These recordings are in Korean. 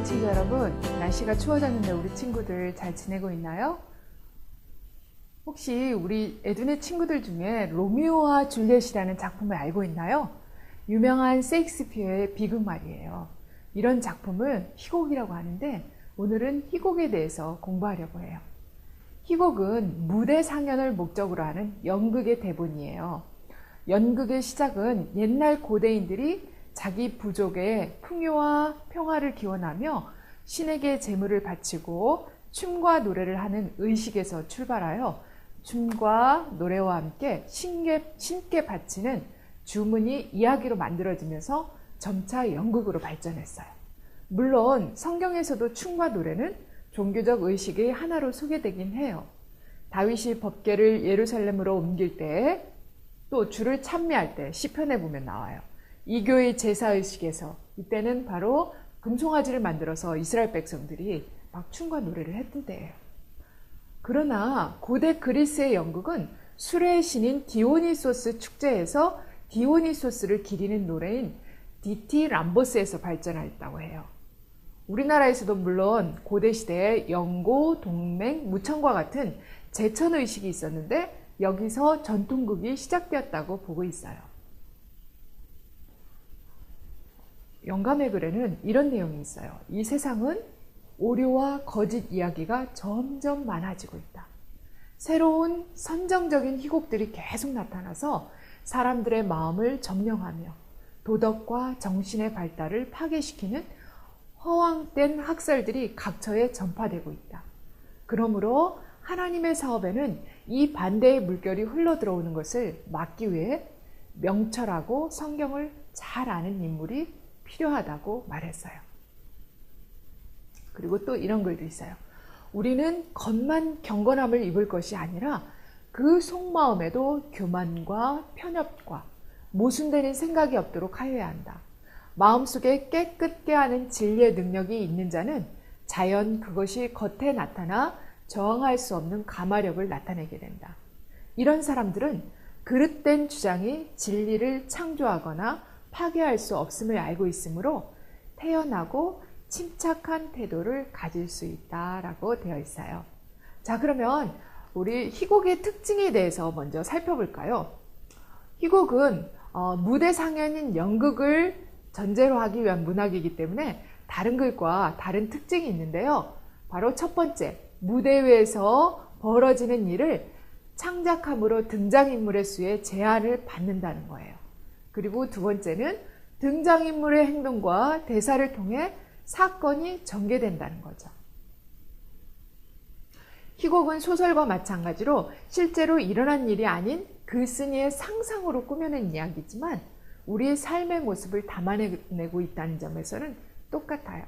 에듀네 친구 여러분, 날씨가 추워졌는데 우리 친구들 잘 지내고 있나요? 혹시 우리 에듀네 친구들 중에 로미오와 줄리엣이라는 작품을 알고 있나요? 유명한 셰익스피어의 비극 말이에요. 이런 작품을 희곡이라고 하는데 오늘은 희곡에 대해서 공부하려고 해요. 희곡은 무대 상연을 목적으로 하는 연극의 대본이에요. 연극의 시작은 옛날 고대인들이 자기 부족의 풍요와 평화를 기원하며 신에게 제물을 바치고 춤과 노래를 하는 의식에서 출발하여 춤과 노래와 함께 신께 바치는 주문이 이야기로 만들어지면서 점차 연극으로 발전했어요. 물론 성경에서도 춤과 노래는 종교적 의식의 하나로 소개되긴 해요. 다윗이 법궤를 예루살렘으로 옮길 때, 또 주를 찬미할 때 시편에 보면 나와요. 이교의 제사의식에서 이때는 바로 금송아지를 만들어서 이스라엘 백성들이 막 춤과 노래를 했던 때예요. 그러나 고대 그리스의 연극은 술의 신인 디오니소스 축제에서 디오니소스를 기리는 노래인 디티람보스에서 발전하였다고 해요. 우리나라에서도 물론 고대 시대에 영고, 동맹, 무천과 같은 제천의식이 있었는데 여기서 전통극이 시작되었다고 보고 있어요. 영감의 글에는 이런 내용이 있어요. 이 세상은 오류와 거짓 이야기가 점점 많아지고 있다. 새로운 선정적인 희곡들이 계속 나타나서 사람들의 마음을 점령하며 도덕과 정신의 발달을 파괴시키는 허황된 학설들이 각처에 전파되고 있다. 그러므로 하나님의 사업에는 이 반대의 물결이 흘러들어오는 것을 막기 위해 명철하고 성경을 잘 아는 인물이 필요하다고 말했어요. 그리고 또 이런 글도 있어요. 우리는 겉만 경건함을 입을 것이 아니라 그 속마음에도 교만과 편협과 모순되는 생각이 없도록 하여야 한다. 마음속에 깨끗게 하는 진리의 능력이 있는 자는 자연 그것이 겉에 나타나 저항할 수 없는 가마력을 나타내게 된다. 이런 사람들은 그릇된 주장이 진리를 창조하거나 파괴할 수 없음을 알고 있으므로 태연하고 침착한 태도를 가질 수 있다라고 되어 있어요. 자, 그러면 우리 희곡의 특징에 대해서 먼저 살펴볼까요? 희곡은 무대 상연인 연극을 전제로 하기 위한 문학이기 때문에 다른 글과 다른 특징이 있는데요. 바로 첫 번째, 무대 위에서 벌어지는 일을 창작함으로 등장인물의 수에 제한을 받는다는 거예요. 그리고 두 번째는 등장인물의 행동과 대사를 통해 사건이 전개된다는 거죠. 희곡은 소설과 마찬가지로 실제로 일어난 일이 아닌 글쓴이의 상상으로 꾸며낸 이야기지만 우리의 삶의 모습을 담아내고 있다는 점에서는 똑같아요.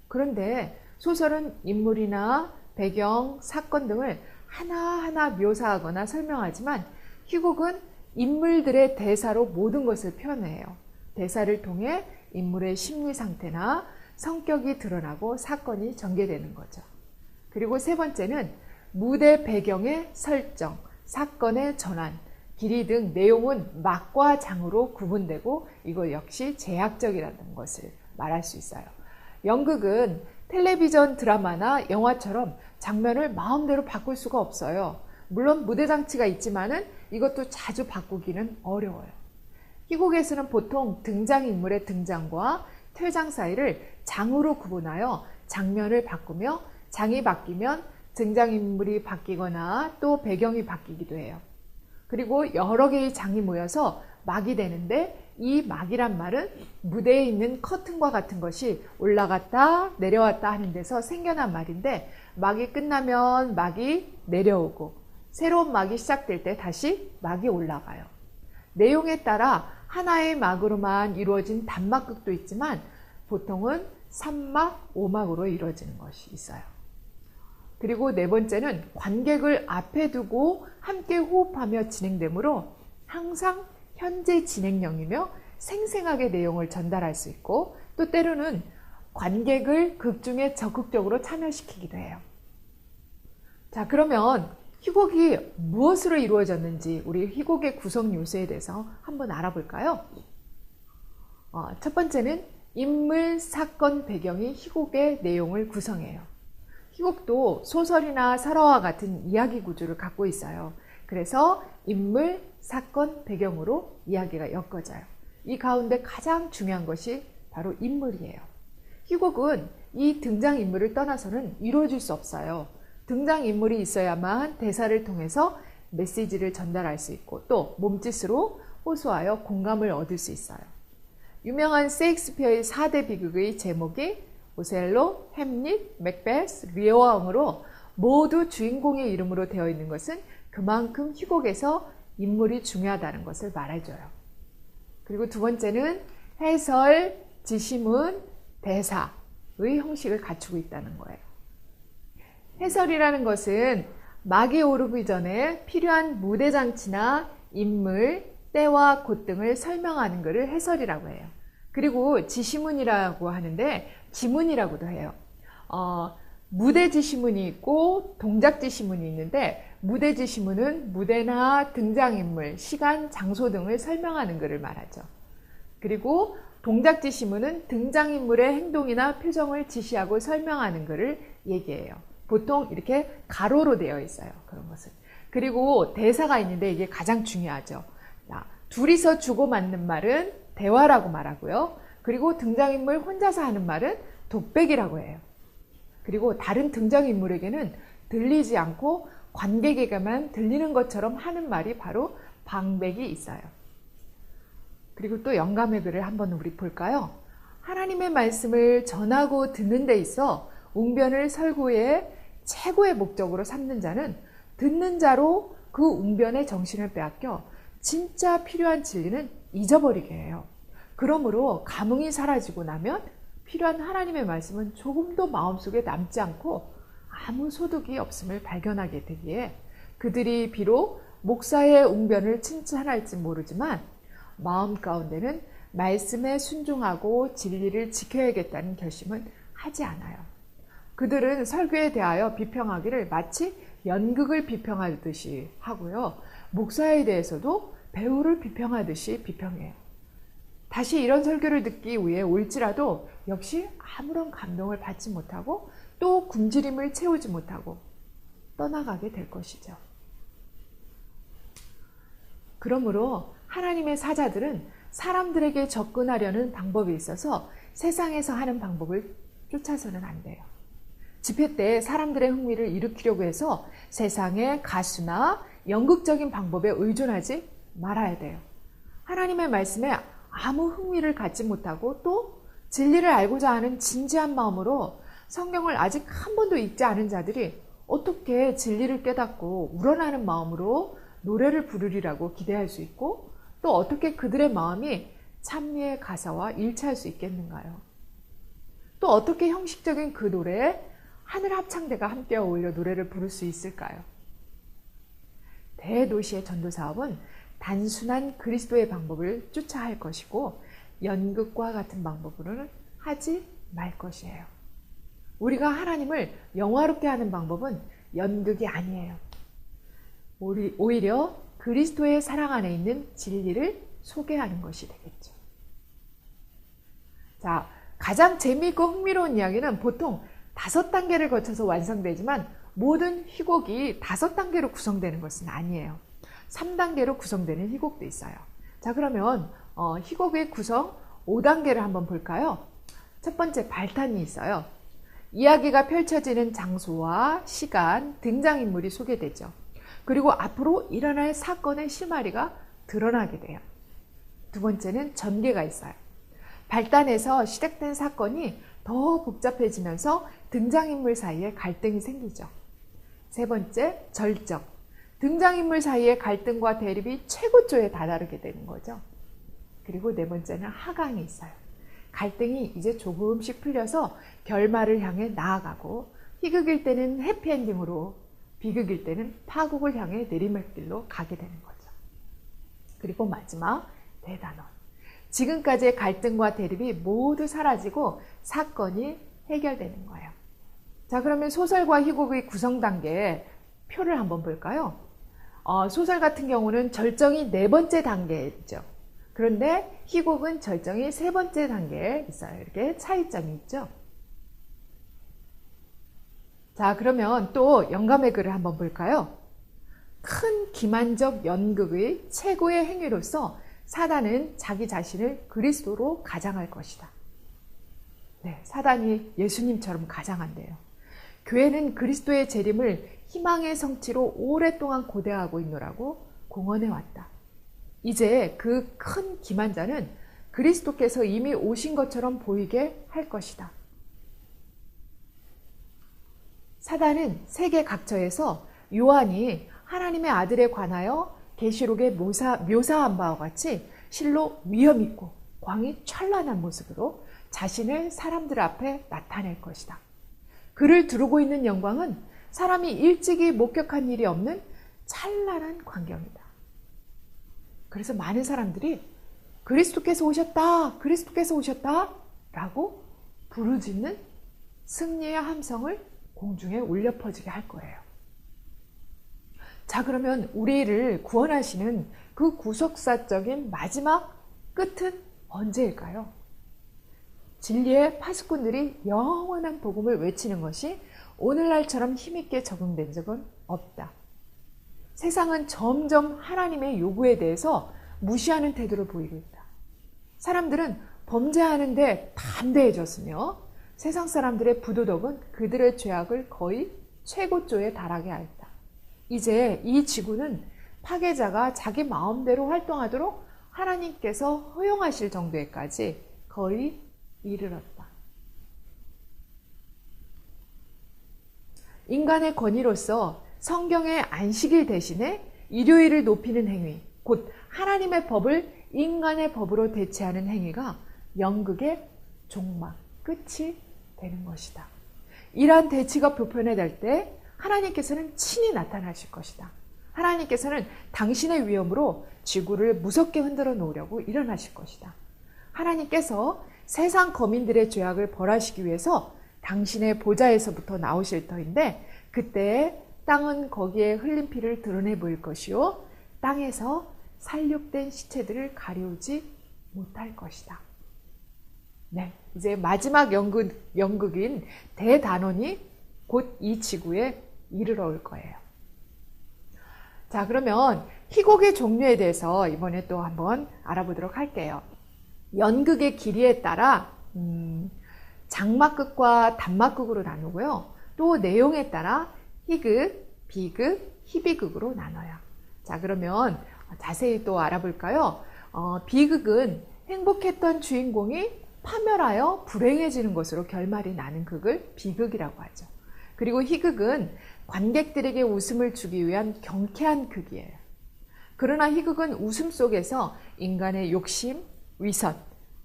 그런데 소설은 인물이나 배경, 사건 등을 하나하나 묘사하거나 설명하지만 희곡은 인물들의 대사로 모든 것을 표현해요. 대사를 통해 인물의 심리 상태나 성격이 드러나고 사건이 전개되는 거죠. 그리고 세 번째는 무대 배경의 설정, 사건의 전환, 길이 등 내용은 막과 장으로 구분되고 이거 역시 제약적이라는 것을 말할 수 있어요. 연극은 텔레비전 드라마나 영화처럼 장면을 마음대로 바꿀 수가 없어요. 물론 무대 장치가 있지만은 이것도 자주 바꾸기는 어려워요. 희곡에서는 보통 등장인물의 등장과 퇴장 사이를 장으로 구분하여 장면을 바꾸며 장이 바뀌면 등장인물이 바뀌거나 또 배경이 바뀌기도 해요. 그리고 여러 개의 장이 모여서 막이 되는데 이 막이란 말은 무대에 있는 커튼과 같은 것이 올라갔다 내려왔다 하는 데서 생겨난 말인데 막이 끝나면 막이 내려오고 새로운 막이 시작될 때 다시 막이 올라가요. 내용에 따라 하나의 막으로만 이루어진 단막극도 있지만 보통은 3막, 5막으로 이루어지는 것이 있어요. 그리고 네 번째는 관객을 앞에 두고 함께 호흡하며 진행되므로 항상 현재 진행형이며 생생하게 내용을 전달할 수 있고 또 때로는 관객을 극 중에 적극적으로 참여시키기도 해요. 자, 그러면 희곡이 무엇으로 이루어졌는지 우리 희곡의 구성 요소에 대해서 한번 알아볼까요? 첫 번째는 인물, 사건, 배경이 희곡의 내용을 구성해요. 희곡도 소설이나 설화와 같은 이야기 구조를 갖고 있어요. 그래서 인물, 사건, 배경으로 이야기가 엮어져요. 이 가운데 가장 중요한 것이 바로 인물이에요. 희곡은 이 등장인물을 떠나서는 이루어질 수 없어요. 등장인물이 있어야만 대사를 통해서 메시지를 전달할 수 있고 또 몸짓으로 호소하여 공감을 얻을 수 있어요. 유명한 셰익스피어의 4대 비극의 제목이 오셀로, 햄릿, 맥베스, 리어왕으로 모두 주인공의 이름으로 되어 있는 것은 그만큼 희곡에서 인물이 중요하다는 것을 말해줘요. 그리고 두 번째는 해설, 지시문, 대사의 형식을 갖추고 있다는 거예요. 해설이라는 것은 막이 오르기 전에 필요한 무대 장치나 인물, 때와 곳 등을 설명하는 것을 해설이라고 해요. 그리고 지시문이라고 하는데 지문이라고도 해요. 무대 지시문이 있고 동작 지시문이 있는데 무대 지시문은 무대나 등장인물, 시간, 장소 등을 설명하는 것을 말하죠. 그리고 동작 지시문은 등장인물의 행동이나 표정을 지시하고 설명하는 것을 얘기해요. 보통 이렇게 가로로 되어 있어요. 그런 것은. 그리고 대사가 있는데 이게 가장 중요하죠. 둘이서 주고받는 말은 대화라고 말하고요. 그리고 등장인물 혼자서 하는 말은 독백이라고 해요. 그리고 다른 등장인물에게는 들리지 않고 관객에게만 들리는 것처럼 하는 말이 바로 방백이 있어요. 그리고 또 영감의 글을 한번 우리 볼까요? 하나님의 말씀을 전하고 듣는 데 있어 웅변을 설교의 최고의 목적으로 삼는 자는 듣는 자로 그 웅변의 정신을 빼앗겨 진짜 필요한 진리는 잊어버리게 해요. 그러므로 감흥이 사라지고 나면 필요한 하나님의 말씀은 조금도 마음속에 남지 않고 아무 소득이 없음을 발견하게 되기에 그들이 비록 목사의 웅변을 칭찬할지 모르지만 마음 가운데는 말씀에 순종하고 진리를 지켜야겠다는 결심은 하지 않아요. 그들은 설교에 대하여 비평하기를 마치 연극을 비평하듯이 하고요. 목사에 대해서도 배우를 비평하듯이 비평해요. 다시 이런 설교를 듣기 위해 올지라도 역시 아무런 감동을 받지 못하고 또 굶주림을 채우지 못하고 떠나가게 될 것이죠. 그러므로 하나님의 사자들은 사람들에게 접근하려는 방법이 있어서 세상에서 하는 방법을 쫓아서는 안 돼요. 집회 때 사람들의 흥미를 일으키려고 해서 세상의 가수나 연극적인 방법에 의존하지 말아야 돼요. 하나님의 말씀에 아무 흥미를 갖지 못하고 또 진리를 알고자 하는 진지한 마음으로 성경을 아직 한 번도 읽지 않은 자들이 어떻게 진리를 깨닫고 우러나는 마음으로 노래를 부르리라고 기대할 수 있고 또 어떻게 그들의 마음이 찬미의 가사와 일치할 수 있겠는가요? 또 어떻게 형식적인 그 노래에 하늘 합창대가 함께 어울려 노래를 부를 수 있을까요? 대도시의 전도 사업은 단순한 그리스도의 방법을 쫓아야 할 것이고 연극과 같은 방법으로는 하지 말 것이에요. 우리가 하나님을 영화롭게 하는 방법은 연극이 아니에요. 오히려 그리스도의 사랑 안에 있는 진리를 소개하는 것이 되겠죠. 자, 가장 재미있고 흥미로운 이야기는 보통 5단계를 거쳐서 완성되지만 모든 희곡이 5단계로 구성되는 것은 아니에요. 3단계로 구성되는 희곡도 있어요. 자, 그러면 희곡의 구성 5단계를 한번 볼까요? 첫 번째, 발탄이 있어요. 이야기가 펼쳐지는 장소와 시간, 등장인물이 소개되죠. 그리고 앞으로 일어날 사건의 실마리가 드러나게 돼요. 두 번째는 전개가 있어요. 발단에서 시작된 사건이 더 복잡해지면서 등장인물 사이에 갈등이 생기죠. 세 번째, 절정. 등장인물 사이의 갈등과 대립이 최고조에 다다르게 되는 거죠. 그리고 네 번째는 하강이 있어요. 갈등이 이제 조금씩 풀려서 결말을 향해 나아가고 희극일 때는 해피엔딩으로 비극일 때는 파국을 향해 내리막길로 가게 되는 거죠. 그리고 마지막 대단원. 지금까지의 갈등과 대립이 모두 사라지고 사건이 해결되는 거예요. 자, 그러면 소설과 희곡의 구성 단계의 표를 한번 볼까요? 소설 같은 경우는 절정이 4번째 단계죠. 그런데 희곡은 절정이 세 번째 단계에 있어요. 이렇게 차이점이 있죠. 자, 그러면 또 영감의 글을 한번 볼까요? 큰 기만적 연극의 최고의 행위로서 사단은 자기 자신을 그리스도로 가장할 것이다. 네, 사단이 예수님처럼 가장한대요. 교회는 그리스도의 재림을 희망의 성취로 오랫동안 고대하고 있노라고 공언해 왔다. 이제 그 큰 기만자는 그리스도께서 이미 오신 것처럼 보이게 할 것이다. 사단은 세계 각처에서 요한이 하나님의 아들에 관하여 계시록에 묘사한 바와 같이 실로 위엄 있고 광이 찬란한 모습으로 자신을 사람들 앞에 나타낼 것이다. 그를 두르고 있는 영광은 사람이 일찍이 목격한 일이 없는 찬란한 광경이다. 그래서 많은 사람들이 그리스도께서 오셨다, 그리스도께서 오셨다 라고 부르짖는 승리의 함성을 공중에 울려 퍼지게 할 거예요. 자, 그러면 우리를 구원하시는 그 구속사적인 마지막 끝은 언제일까요? 진리의 파수꾼들이 영원한 복음을 외치는 것이 오늘날처럼 힘있게 적용된 적은 없다. 세상은 점점 하나님의 요구에 대해서 무시하는 태도를 보이고 있다. 사람들은 범죄하는데 담대해졌으며 세상 사람들의 부도덕은 그들의 죄악을 거의 최고조에 달하게 하였다. 이제 이 지구는 파괴자가 자기 마음대로 활동하도록 하나님께서 허용하실 정도에까지 거의 이르렀다. 인간의 권위로서 성경의 안식일 대신에 일요일을 높이는 행위, 곧 하나님의 법을 인간의 법으로 대체하는 행위가 연극의 종말, 끝이 되는 것이다. 이러한 대치가 보편화될 때 하나님께서는 친히 나타나실 것이다. 하나님께서는 당신의 위엄으로 지구를 무섭게 흔들어 놓으려고 일어나실 것이다. 하나님께서 세상 거민들의 죄악을 벌하시기 위해서 당신의 보좌에서부터 나오실 터인데 그때 땅은 거기에 흘린 피를 드러내 보일 것이요 땅에서 살육된 시체들을 가리우지 못할 것이다. 네, 이제 마지막 연극인 대단원이 곧 이 지구에 이르러 올 거예요. 자, 그러면 희곡의 종류에 대해서 이번에 또 한번 알아보도록 할게요. 연극의 길이에 따라 장막극과 단막극으로 나누고요. 또 내용에 따라 희극, 비극, 희비극으로 나눠요. 자, 그러면 자세히 또 알아볼까요? 비극은 행복했던 주인공이 파멸하여 불행해지는 것으로 결말이 나는 극을 비극이라고 하죠. 그리고 희극은 관객들에게 웃음을 주기 위한 경쾌한 극이에요. 그러나 희극은 웃음 속에서 인간의 욕심, 위선,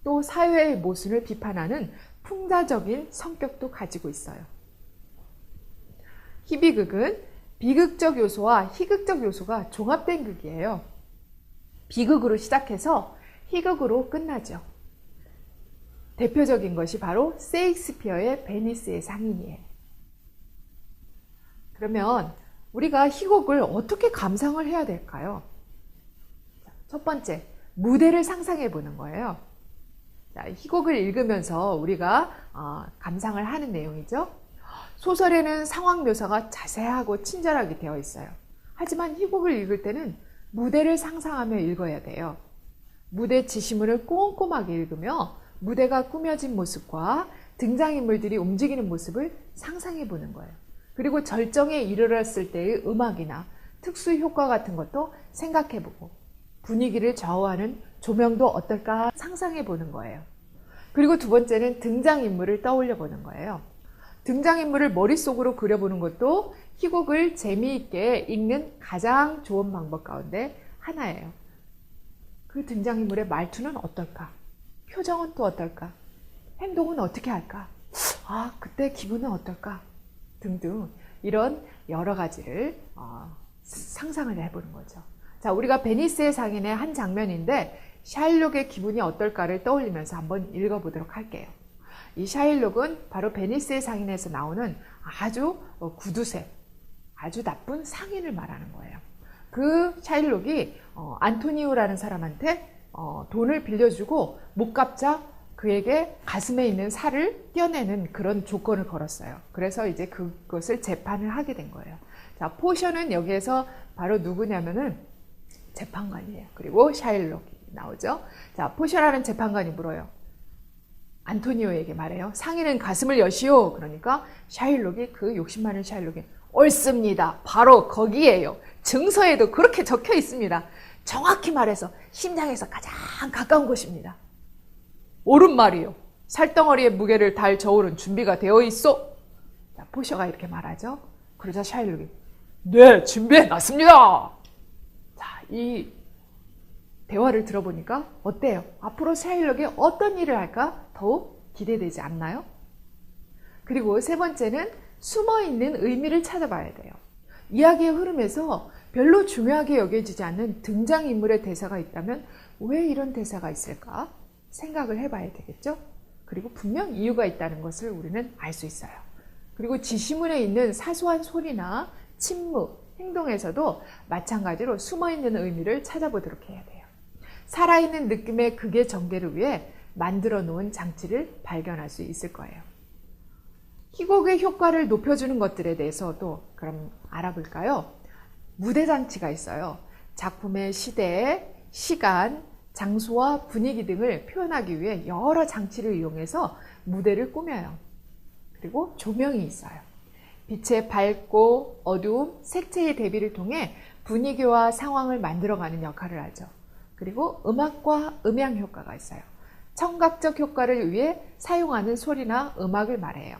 또 사회의 모순을 비판하는 풍자적인 성격도 가지고 있어요. 희비극은 비극적 요소와 희극적 요소가 종합된 극이에요. 비극으로 시작해서 희극으로 끝나죠. 대표적인 것이 바로 셰익스피어의 베니스의 상인이에요. 그러면 우리가 희곡을 어떻게 감상을 해야 될까요? 첫 번째, 무대를 상상해 보는 거예요. 자, 희곡을 읽으면서 우리가 감상을 하는 내용이죠. 소설에는 상황 묘사가 자세하고 친절하게 되어 있어요. 하지만 희곡을 읽을 때는 무대를 상상하며 읽어야 돼요. 무대 지시물을 꼼꼼하게 읽으며 무대가 꾸며진 모습과 등장인물들이 움직이는 모습을 상상해 보는 거예요. 그리고 절정에 이르렀을 때의 음악이나 특수 효과 같은 것도 생각해 보고 분위기를 좌우하는 조명도 어떨까 상상해 보는 거예요. 그리고 두 번째는 등장인물을 떠올려 보는 거예요. 등장인물을 머릿속으로 그려보는 것도 희곡을 재미있게 읽는 가장 좋은 방법 가운데 하나예요. 그 등장인물의 말투는 어떨까? 표정은 또 어떨까? 행동은 어떻게 할까? 그때 기분은 어떨까? 등등 이런 여러 가지를 상상을 해보는 거죠. 자, 우리가 베니스의 상인의 한 장면인데 샤일록의 기분이 어떨까를 떠올리면서 한번 읽어보도록 할게요. 이 샤일록은 바로 베니스의 상인에서 나오는 아주 구두쇠, 아주 나쁜 상인을 말하는 거예요. 그 샤일록이 안토니오라는 사람한테 돈을 빌려주고 못 갚자 그에게 가슴에 있는 살을 떼어내는 그런 조건을 걸었어요. 그래서 이제 그것을 재판을 하게 된 거예요. 자, 포셔는 여기에서 바로 누구냐면은 재판관이에요. 그리고 샤일록이 나오죠. 자, 포셔라는 재판관이 물어요. 안토니오에게 말해요. 상인은 가슴을 여시오. 그러니까 샤일록이, 그 욕심 많은 샤일록이, 옳습니다. 바로 거기에요. 증서에도 그렇게 적혀 있습니다. 정확히 말해서 심장에서 가장 가까운 곳입니다. 옳은 말이요. 살덩어리의 무게를 달 저울은 준비가 되어 있어. 자, 포셔가 이렇게 말하죠. 그러자 샤일록이, 네, 준비해놨습니다. 자, 이 대화를 들어보니까 어때요? 앞으로 샤일록이 어떤 일을 할까 더욱 기대되지 않나요? 그리고 세 번째는 숨어있는 의미를 찾아봐야 돼요. 이야기의 흐름에서 별로 중요하게 여겨지지 않는 등장인물의 대사가 있다면 왜 이런 대사가 있을까 생각을 해봐야 되겠죠? 그리고 분명 이유가 있다는 것을 우리는 알 수 있어요. 그리고 지시문에 있는 사소한 소리나 침묵, 행동에서도 마찬가지로 숨어있는 의미를 찾아보도록 해야 돼요. 살아있는 느낌의 극의 전개를 위해 만들어 놓은 장치를 발견할 수 있을 거예요. 희곡의 효과를 높여주는 것들에 대해서도 그럼 알아볼까요? 무대 장치가 있어요. 작품의 시대, 시간, 장소와 분위기 등을 표현하기 위해 여러 장치를 이용해서 무대를 꾸며요. 그리고 조명이 있어요. 빛의 밝고 어두움, 색채의 대비를 통해 분위기와 상황을 만들어가는 역할을 하죠. 그리고 음악과 음향 효과가 있어요. 청각적 효과를 위해 사용하는 소리나 음악을 말해요.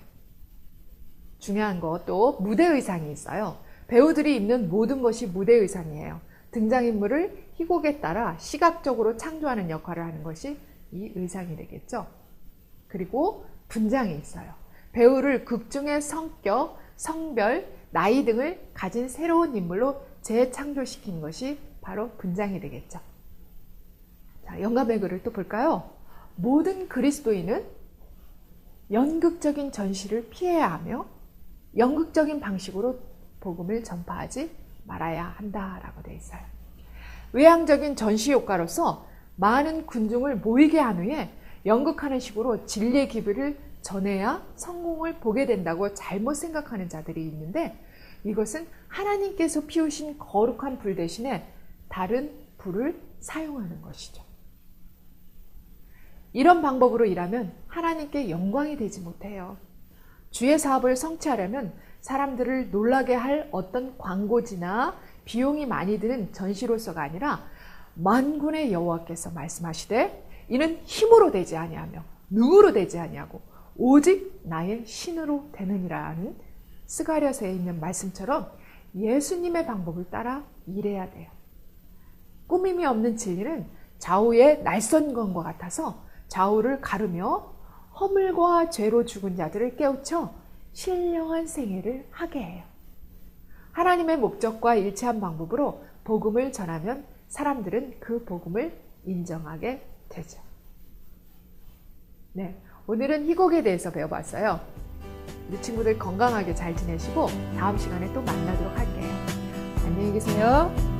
중요한 것도 무대 의상이 있어요. 배우들이 입는 모든 것이 무대 의상이에요. 등장인물을 희곡에 따라 시각적으로 창조하는 역할을 하는 것이 이 의상이 되겠죠. 그리고 분장이 있어요. 배우를 극중의 성격, 성별, 나이 등을 가진 새로운 인물로 재창조시킨 것이 바로 분장이 되겠죠. 자, 영감의 글을 또 볼까요? 모든 그리스도인은 연극적인 전시를 피해야 하며 연극적인 방식으로 복음을 전파하지 말아야 한다라고 되어 있어요. 외향적인 전시 효과로서 많은 군중을 모이게 한 후에 연극하는 식으로 진리의 기별을 전해야 성공을 보게 된다고 잘못 생각하는 자들이 있는데, 이것은 하나님께서 피우신 거룩한 불 대신에 다른 불을 사용하는 것이죠. 이런 방법으로 일하면 하나님께 영광이 되지 못해요. 주의 사업을 성취하려면 사람들을 놀라게 할 어떤 광고지나 비용이 많이 드는 전시로서가 아니라 만군의 여호와께서 말씀하시되 이는 힘으로 되지 아니하며 능으로 되지 아니하고 오직 나의 신으로 되느니라는 스가랴서에 있는 말씀처럼 예수님의 방법을 따라 일해야 돼요. 꾸밈이 없는 진리는 좌우의 날선 검과 같아서 좌우를 가르며 허물과 죄로 죽은 자들을 깨우쳐 신령한 생애를 하게 해요. 하나님의 목적과 일치한 방법으로 복음을 전하면 사람들은 그 복음을 인정하게 되죠. 네, 오늘은 희곡에 대해서 배워봤어요. 우리 친구들 건강하게 잘 지내시고 다음 시간에 또 만나도록 할게요. 안녕히 계세요.